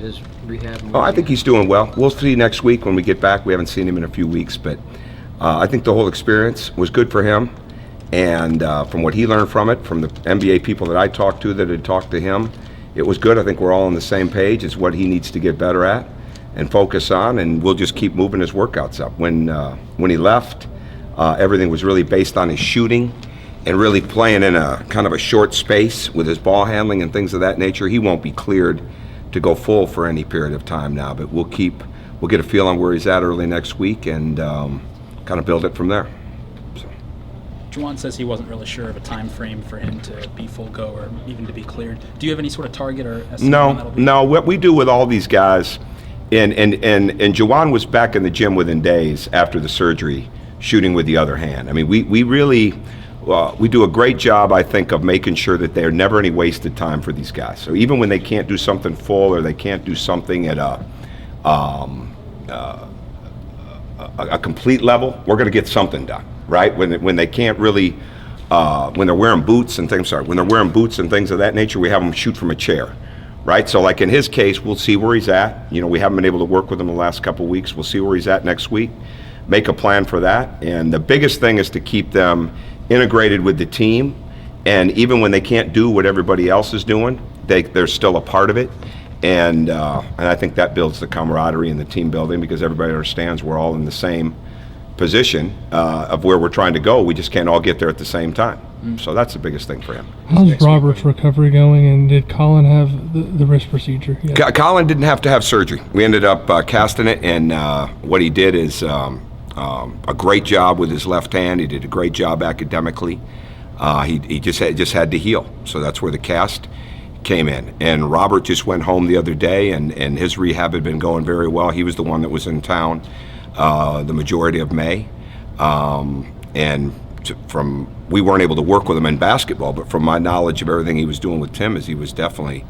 his rehab? Oh, I think he's doing well. We'll see next week when we get back. We haven't seen him in a few weeks, but I think the whole experience was good for him. And from what he learned from it, from the NBA people that I talked to that had talked to him, it was good. I think we're all on the same page. It's what he needs to get better at and focus on, and we'll just keep moving his workouts up. When he left, everything was really based on his shooting and really playing in a kind of a short space with his ball handling and things of that nature. He won't be cleared to go full for any period of time now, but we'll get a feel on where he's at early next week and kind of build it from there. Juwan says he wasn't really sure of a time frame for him to be full go or even to be cleared. Do you have any sort of target or estimate on that'll be? No. What we do with all these guys, and Juwan was back in the gym within days after the surgery, shooting with the other hand. I mean, we really we do a great job, I think, of making sure that there's never any wasted time for these guys. So even when they can't do something full or they can't do something at a complete level, we're going to get something done, right? When they can't really, when they're wearing boots and things. When they're wearing boots and things of that nature, we have them shoot from a chair, right? So like in his case, we'll see where he's at. We haven't been able to work with him the last couple of weeks. We'll see where he's at next week. Make a plan for that. And the biggest thing is to keep them integrated with the team, and even when they can't do what everybody else is doing, they're still a part of it, and I think that builds the camaraderie and the team building, because everybody understands we're all in the same position of where we're trying to go. We just can't all get there at the same time. So that's the biggest thing for him. How's Robert's recovery going, and did Colin have the wrist procedure? Colin didn't have to have surgery. We ended up casting it, and what he did is a great job with his left hand. He did a great job academically. He just had to heal. So that's where the cast came in. And Robert just went home the other day, and his rehab had been going very well. He was the one that was in town the majority of May. We weren't able to work with him in basketball, but from my knowledge of everything he was doing with Tim, is he was definitely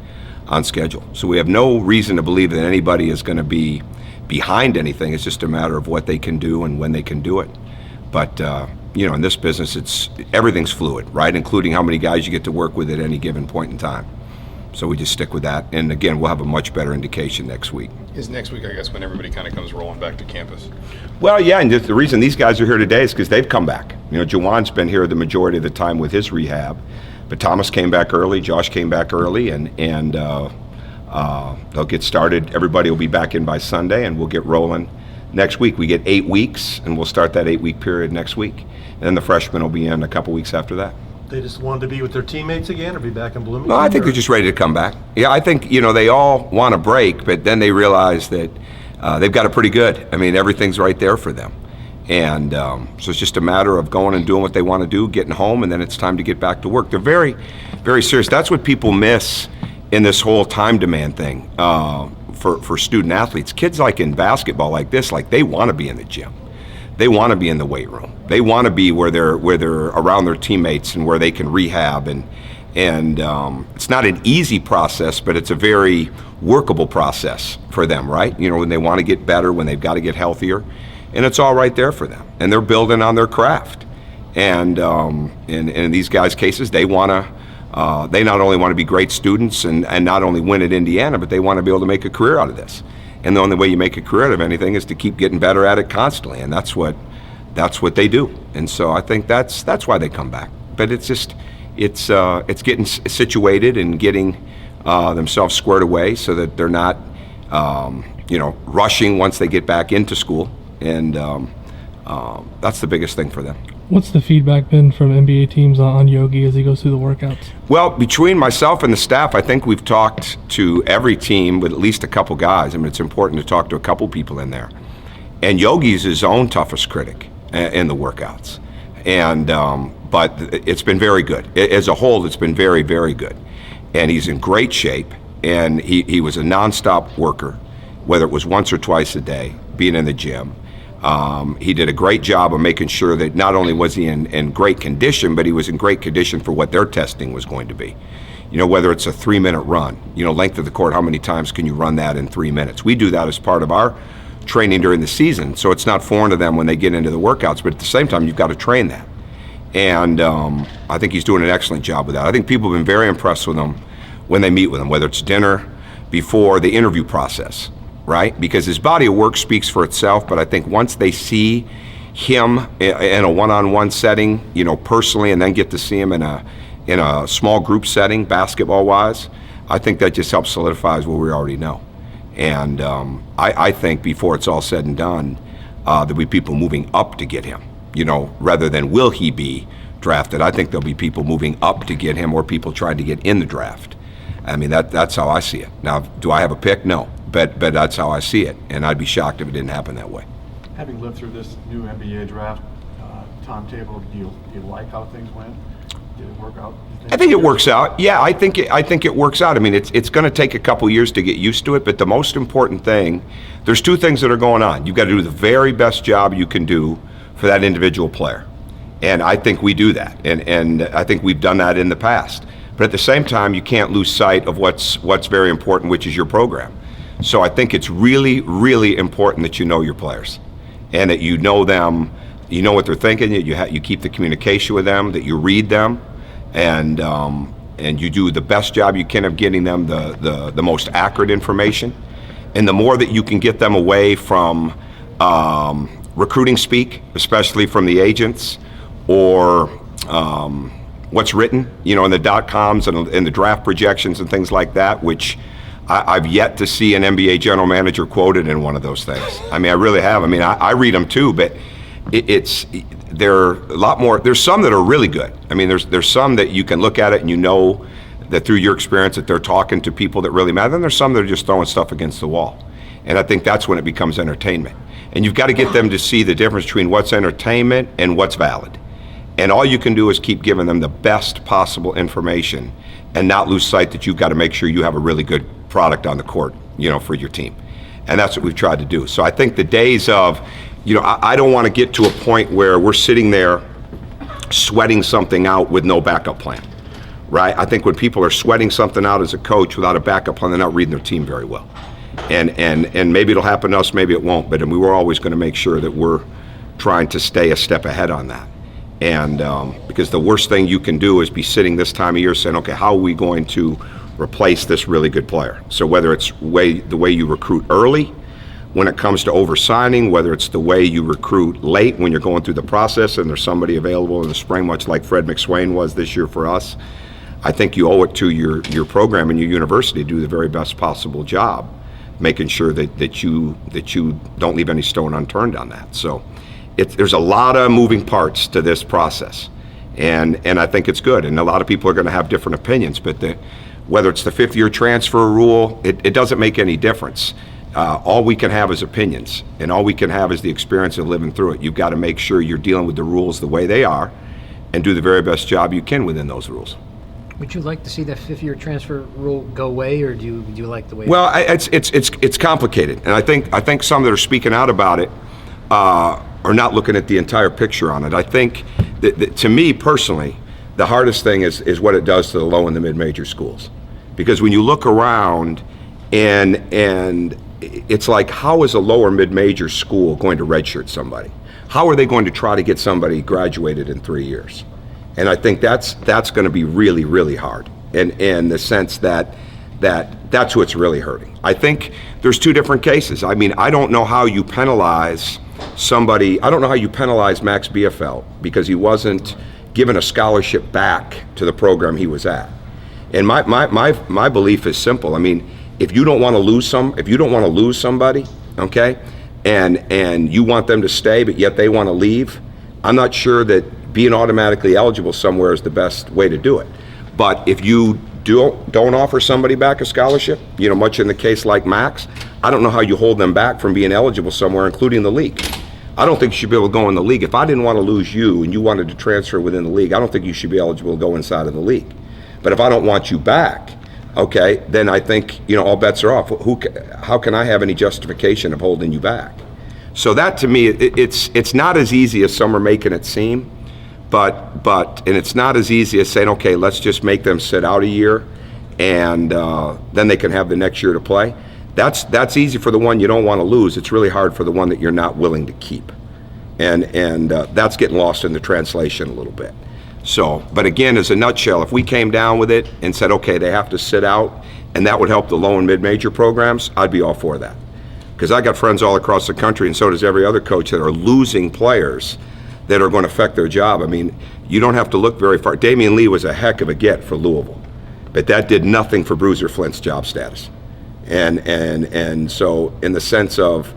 on schedule. So we have no reason to believe that anybody is going to be behind anything. It's just a matter of what they can do and when they can do it. But in this business, everything's fluid, right? Including how many guys you get to work with at any given point in time. So we just stick with that. And again, we'll have a much better indication next week. Is next week, I guess, when everybody kind of comes rolling back to campus? Well, yeah, and the reason these guys are here today is because they've come back. Juwan's been here the majority of the time with his rehab, but Thomas came back early, Josh came back early, and they'll get started. Everybody will be back in by Sunday, and we'll get rolling next week. We get 8 weeks, and we'll start that 8-week period next week. And then the freshmen will be in a couple weeks after that. They just wanted to be with their teammates again or be back in Bloomington? No, I think they're just ready to come back. Yeah, I think, they all want a break, but then they realize that they've got it pretty good. I mean, everything's right there for them. And so it's just a matter of going and doing what they want to do, getting home, and then it's time to get back to work. They're very, very serious. That's what people miss in this whole time demand thing for student athletes. Kids like in basketball like this, like they want to be in the gym. They want to be in the weight room. They want to be where they're around their teammates and where they can rehab. And it's not an easy process, but it's a very workable process for them, right? When they want to get better, when they've got to get healthier, and it's all right there for them. And they're building on their craft. And in these guys' cases, they want to. They not only want to be great students and not only win at Indiana, but they want to be able to make a career out of this. And the only way you make a career out of anything is to keep getting better at it constantly, and that's what they do. And so I think that's why they come back. But it's getting situated and getting themselves squared away so that they're not rushing once they get back into school, and that's the biggest thing for them. What's the feedback been from NBA teams on Yogi as he goes through the workouts? Well, between myself and the staff, I think we've talked to every team with at least a couple guys. I mean, it's important to talk to a couple people in there. And Yogi's his own toughest critic in the workouts. And but it's been very good. As a whole, it's been very, very good. And he's in great shape. And he was a nonstop worker, whether it was once or twice a day, being in the gym. He did a great job of making sure that not only was he in great condition, but he was in great condition for what their testing was going to be. Whether it's a 3-minute run, length of the court, how many times can you run that in 3 minutes? We do that as part of our training during the season, so it's not foreign to them when they get into the workouts, but at the same time, you've got to train that. And I think he's doing an excellent job with that. I think people have been very impressed with him when they meet with him, whether it's dinner, before the interview process, right? Because his body of work speaks for itself, but I think once they see him in a one-on-one setting, personally, and then get to see him in a small group setting, basketball-wise, I think that just helps solidifies what we already know. And I think before it's all said and done, there'll be people moving up to get him, rather than will he be drafted. I think there'll be people moving up to get him, or people trying to get in the draft. I mean, that's how I see it. Now, do I have a pick? No, but that's how I see it, and I'd be shocked if it didn't happen that way. Having lived through this new NBA draft timetable, do you like how things went? Did it work out? I think it works out. Yeah, I think it works out. I mean, it's going to take a couple years to get used to it, but the most important thing, there's two things that are going on. You've got to do the very best job you can do for that individual player, and I think we do that, and I think we've done that in the past. But at the same time, you can't lose sight of what's very important, which is your program. So I think it's really, really important that you know your players, and that you know them, you know what they're thinking, that you keep the communication with them, that you read them, and you do the best job you can of getting them the most accurate information. And the more that you can get them away from recruiting speak, especially from the agents, or what's written, in the .coms and the draft projections and things like that, which I've yet to see an NBA general manager quoted in one of those things. I mean, I really have. I mean, I read them too, but they're a lot more. There's some that are really good. I mean, there's some that you can look at it and you know that through your experience that they're talking to people that really matter. Then there's some that are just throwing stuff against the wall. And I think that's when it becomes entertainment. And you've got to get them to see the difference between what's entertainment and what's valid. And all you can do is keep giving them the best possible information and not lose sight that you've got to make sure you have a really good product on the court, for your team. And that's what we've tried to do. So I think the days of, I don't want to get to a point where we're sitting there sweating something out with no backup plan, right? I think when people are sweating something out as a coach without a backup plan, they're not reading their team very well. And maybe it'll happen to us, maybe it won't, but we were always going to make sure that we're trying to stay a step ahead on that. And because the worst thing you can do is be sitting this time of year saying, okay, how are we going to replace this really good player? So whether it's the way you recruit early when it comes to over-signing, whether it's the way you recruit late when you're going through the process and there's somebody available in the spring, much like Fred McSwain was this year for us, I think you owe it to your program and your university to do the very best possible job, making sure that you don't leave any stone unturned on that. So there's a lot of moving parts to this process, and I think it's good. And a lot of people are going to have different opinions, but whether it's the fifth-year transfer rule, it doesn't make any difference. All we can have is opinions, and all we can have is the experience of living through it. You've got to make sure you're dealing with the rules the way they are, and do the very best job you can within those rules. Would you like to see that fifth-year transfer rule go away, or do you like the way? Well, it's complicated, and I think some that are speaking out about it are not looking at the entire picture on it. I think that to me personally, the hardest thing is what it does to the low and the mid-major schools, because when you look around and it's like, how is a lower mid-major school going to redshirt somebody? How are they going to try to get somebody graduated in 3 years? And I think that's going to be really, really hard, in the sense that's what's really hurting. I think there's two different cases. I mean, I don't know how you penalize somebody. I don't know how you penalize Max Bielfeldt because he wasn't given a scholarship back to the program he was at. And my belief is simple. I mean, if you don't want to lose somebody, okay, and you want them to stay, but yet they want to leave, I'm not sure that being automatically eligible somewhere is the best way to do it. But if you don't offer somebody back a scholarship, much in the case like Max, I don't know how you hold them back from being eligible somewhere, including the league. I don't think you should be able to go in the league. If I didn't want to lose you and you wanted to transfer within the league, I don't think you should be eligible to go inside of the league. But if I don't want you back, okay, then I think, all bets are off. How can I have any justification of holding you back? So that, to me, it's not as easy as some are making it seem, and it's not as easy as saying, okay, let's just make them sit out a year, and then they can have the next year to play. That's easy for the one you don't want to lose. It's really hard for the one that you're not willing to keep, and that's getting lost in the translation a little bit. So, but again, as a nutshell, if we came down with it and said, okay, they have to sit out, and that would help the low and mid-major programs, I'd be all for that. Because I got friends all across the country, and so does every other coach, that are losing players that are going to affect their job. I mean, you don't have to look very far. Damian Lee was a heck of a get for Louisville, but that did nothing for Bruiser Flint's job status. And so in the sense of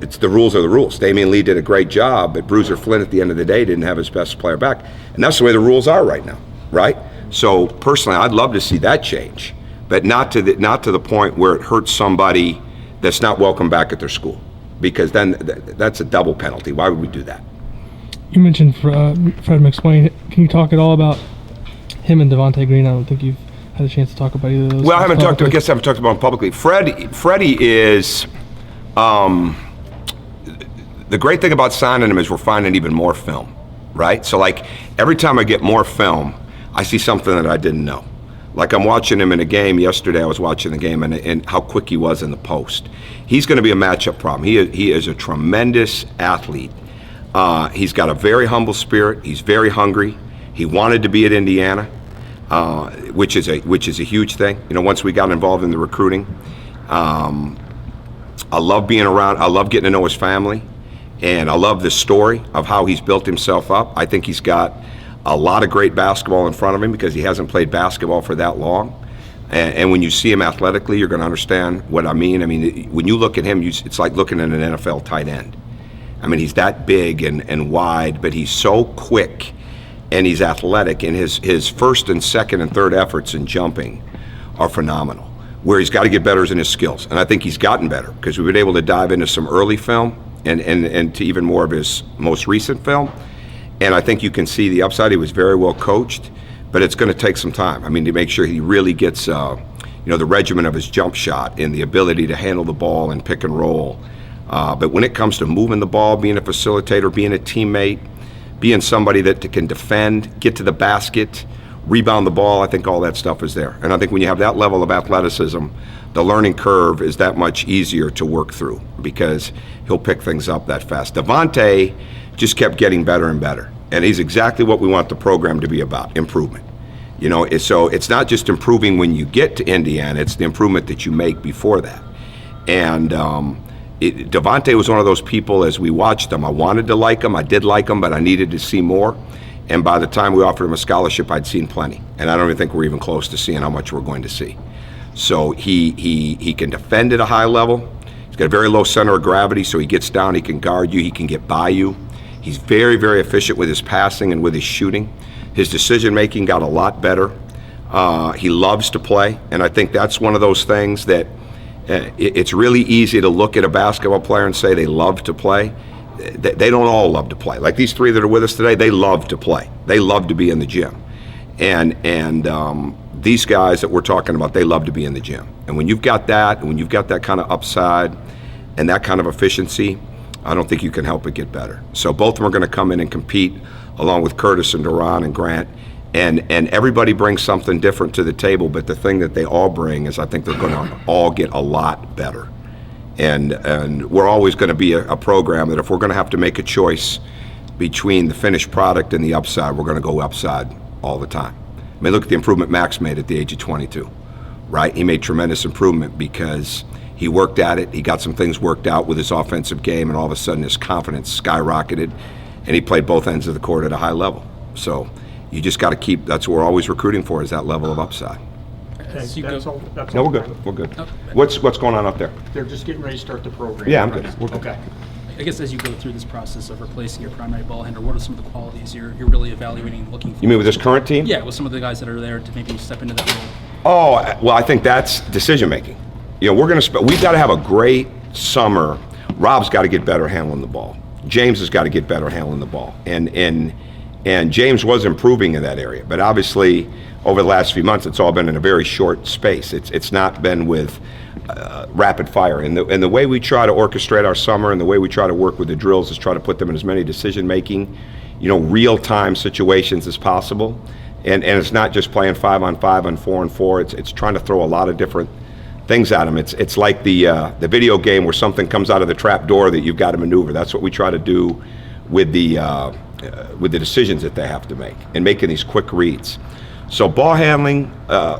it's the rules are the rules. Damian Lee did a great job, but Bruiser Flint at the end of the day didn't have his best player back. And that's the way the rules are right now, right? So personally, I'd love to see that change, but not to the point where it hurts somebody that's not welcome back at their school, because then that's a double penalty. Why would we do that? You mentioned Fred McSwain. Can you talk at all about him and Devontae Green? I don't think you've had a chance to talk about either of those. Well, I haven't talked about him publicly. Freddie is, the great thing about signing him is we're finding even more film, right? So like every time I get more film, I see something that I didn't know. Like I'm watching him in a game yesterday. I was watching the game and how quick he was in the post. He's going to be a matchup problem. He is a tremendous athlete. He's got a very humble spirit. He's very hungry. He wanted to be at Indiana, which is a huge thing. You know, once we got involved in the recruiting, I love being around. I love getting to know his family, and I love the story of how he's built himself up. I think he's got a lot of great basketball in front of him because he hasn't played basketball for that long. And when you see him athletically, you're going to understand what I mean. I mean, when you look at him, it's like looking at an NFL tight end. I mean, he's that big and wide, but he's so quick and he's athletic. And his first and second and third efforts in jumping are phenomenal. Where he's got to get better is in his skills. And I think he's gotten better because we've been able to dive into some early film and to even more of his most recent film. And I think you can see the upside. He was very well coached, but it's going to take some time. I mean, to make sure he really gets, the regimen of his jump shot and the ability to handle the ball and pick and roll. But when it comes to moving the ball, being a facilitator, being a teammate, being somebody that can defend, get to the basket, rebound the ball, I think all that stuff is there. And I think when you have that level of athleticism, the learning curve is that much easier to work through because he'll pick things up that fast. Devontae just kept getting better and better. And he's exactly what we want the program to be about, improvement. You know, so it's not just improving when you get to Indiana, it's the improvement that you make before that. And Devontae was one of those people, as we watched him, I wanted to like him, I did like him, but I needed to see more. And by the time we offered him a scholarship, I'd seen plenty. And I don't even think we're even close to seeing how much we're going to see. So he can defend at a high level. He's got a very low center of gravity, so he gets down, he can guard you, he can get by you. He's very, very efficient with his passing and with his shooting. His decision-making got a lot better. He loves to play, and I think that's one of those things that it's really easy to look at a basketball player and say they love to play. They don't all love to play. Like these three that are with us today, they love to play. They love to be in the gym. And these guys that we're talking about, they love to be in the gym. And when you've got that, and when you've got that kind of upside and that kind of efficiency, I don't think you can help but get better. So both of them are going to come in and compete along with Curtis and Duran and Grant. And everybody brings something different to the table, but the thing that they all bring is I think they're going to all get a lot better. And we're always going to be a program that if we're going to have to make a choice between the finished product and the upside, we're going to go upside all the time. I mean, look at the improvement Max made at the age of 22, right? He made tremendous improvement because he worked at it, he got some things worked out with his offensive game, and all of a sudden his confidence skyrocketed, and he played both ends of the court at a high level. So you just got to keep, that's what we're always recruiting for, is that level of upside. Okay, that's all. No, we're good. We're good. What's going on up there? They're just getting ready to start the program. Yeah, I'm good. We're good. Okay. I guess as you go through this process of replacing your primary ball handler, what are some of the qualities you're really evaluating and looking for? You mean with this current team? Yeah, with some of the guys that are there to maybe step into that role. Oh, well, I think that's decision making. You know, we've got to have a great summer. Rob's got to get better handling the ball. James has got to get better handling the ball. And James was improving in that area, but obviously over the last few months, it's all been in a very short space. It's not been with rapid fire. And the way we try to orchestrate our summer and the way we try to work with the drills is try to put them in as many decision-making, real-time situations as possible. And it's not just playing 5-on-5 and 4-on-4. It's trying to throw a lot of different things at them. It's like the video game where something comes out of the trap door that you've got to maneuver. That's what we try to do with the with the decisions that they have to make and making these quick reads. So ball handling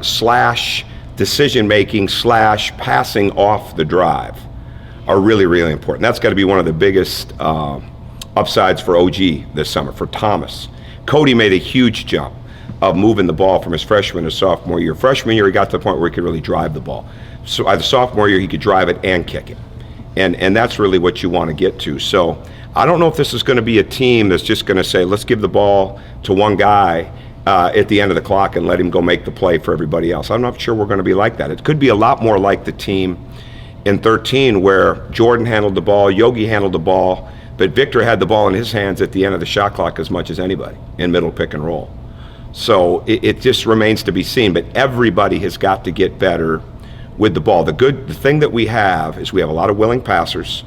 slash decision making slash passing off the drive are really, really important. That's got to be one of the biggest upsides for OG this summer, for Thomas. Cody made a huge jump of moving the ball from his freshman to sophomore year. Freshman year, he got to the point where he could really drive the ball. So the sophomore year, he could drive it and kick it. And that's really what you want to get to. So I don't know if this is going to be a team that's just going to say, let's give the ball to one guy at the end of the clock and let him go make the play for everybody else. I'm not sure we're going to be like that. It could be a lot more like the team in 13 where Jordan handled the ball, Yogi handled the ball, but Victor had the ball in his hands at the end of the shot clock as much as anybody in middle pick and roll. So it just remains to be seen, but everybody has got to get better with the ball. The thing that we have is we have a lot of willing passers,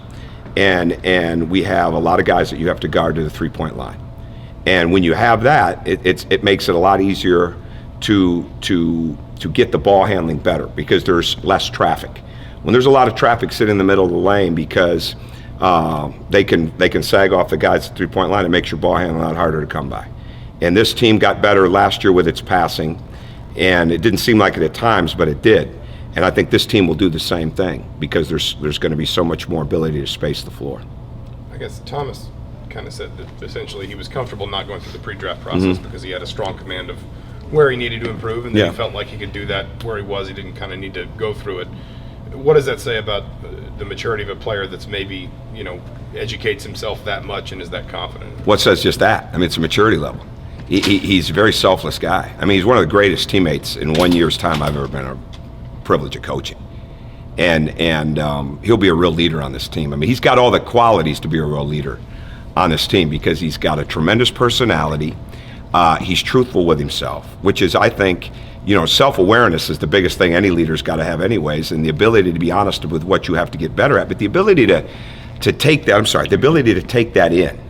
and we have a lot of guys that you have to guard to the three-point line. And when you have that, it makes it a lot easier to get the ball handling better because there's less traffic. When there's a lot of traffic sitting in the middle of the lane because they can sag off the guys at the three-point line, it makes your ball handling a lot harder to come by. And this team got better last year with its passing, and it didn't seem like it at times, but it did. And I think this team will do the same thing because there's going to be so much more ability to space the floor. I guess Thomas kind of said that essentially he was comfortable not going through the pre-draft process because he had a strong command of where he needed to improve, and then he felt like he could do that where he was. He didn't kind of need to go through it. What does that say about the maturity of a player that's maybe, educates himself that much and is that confident? What says just that? I mean, it's a maturity level. He's a very selfless guy. I mean, he's one of the greatest teammates in 1 year's time I've ever been a privilege of coaching. And he'll be a real leader on this team. I mean, he's got all the qualities to be a real leader on this team because he's got a tremendous personality. He's truthful with himself, which is, I think, self-awareness is the biggest thing any leader's got to have anyways, and the ability to be honest with what you have to get better at, but the ability to take that in,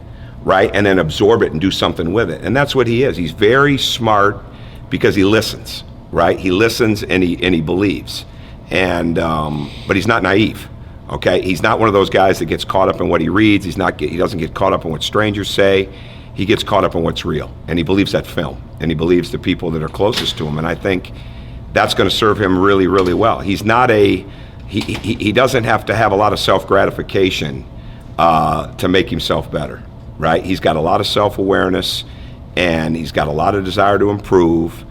right, and then absorb it and do something with it. And that's what he is. He's very smart because he listens, right? He listens and he believes. And but he's not naive. Okay? He's not one of those guys that gets caught up in what he reads. He doesn't get caught up in what strangers say. He gets caught up in what's real. And he believes that film. And he believes the people that are closest to him. And I think that's going to serve him really, really well. He's not he doesn't have to have a lot of self-gratification to make himself better. Right? He's got a lot of self-awareness, and he's got a lot of desire to improve,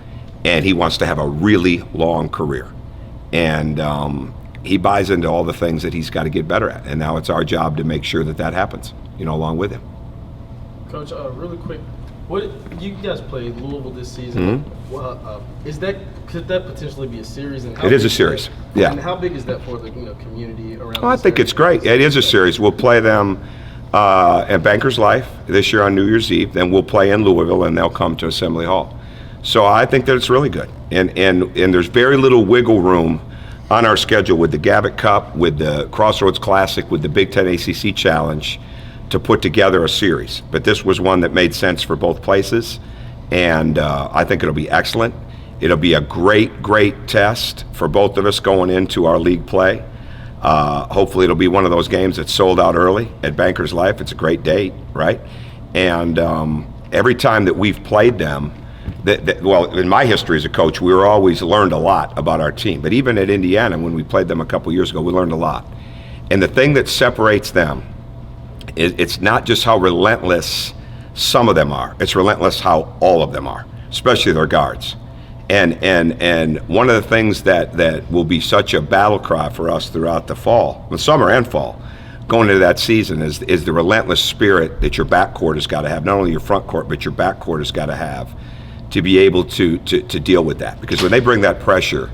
and he wants to have a really long career. And he buys into all the things that he's got to get better at. And now it's our job to make sure that happens, along with him. Coach, really quick, what you guys played Louisville this season? Well, could that potentially be a series? And it is a series. Yeah. And how big is that for the community around? Well, I think it's great. It is a series. We'll play them at Bankers Life this year on New Year's Eve. Then we'll play in Louisville, and they'll come to Assembly Hall. So I think that it's really good. And there's very little wiggle room on our schedule with the Gavitt Cup, with the Crossroads Classic, with the Big Ten ACC Challenge to put together a series. But this was one that made sense for both places, and I think it'll be excellent. It'll be a great, great test for both of us going into our league play. Hopefully it'll be one of those games that's sold out early at Bankers Life. It's a great date, right? And every time that we've played them, well, in my history as a coach, we were always learned a lot about our team. But even at Indiana, when we played them a couple years ago, we learned a lot. And the thing that separates them, it's not just how relentless some of them are. It's relentless how all of them are, especially their guards. And one of the things that will be such a battle cry for us throughout the fall, the summer and fall, going into that season is the relentless spirit that your backcourt has got to have, not only your front court, but your backcourt has got to have to be able to deal with that. Because when they bring that pressure,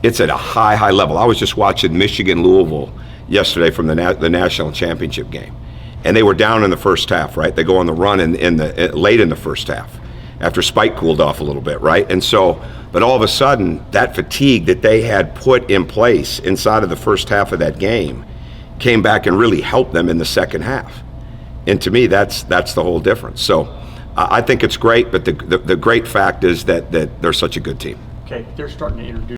it's at a high, high level. I was just watching Michigan-Louisville yesterday from the national championship game. And they were down in the first half, right? They go on the run late in the first half after Spike cooled off a little bit, right? And so, but all of a sudden, that fatigue that they had put in place inside of the first half of that game came back and really helped them in the second half. And to me, that's the whole difference. So I think it's great, but the great fact is that they're such a good team. Okay, they're starting to introduce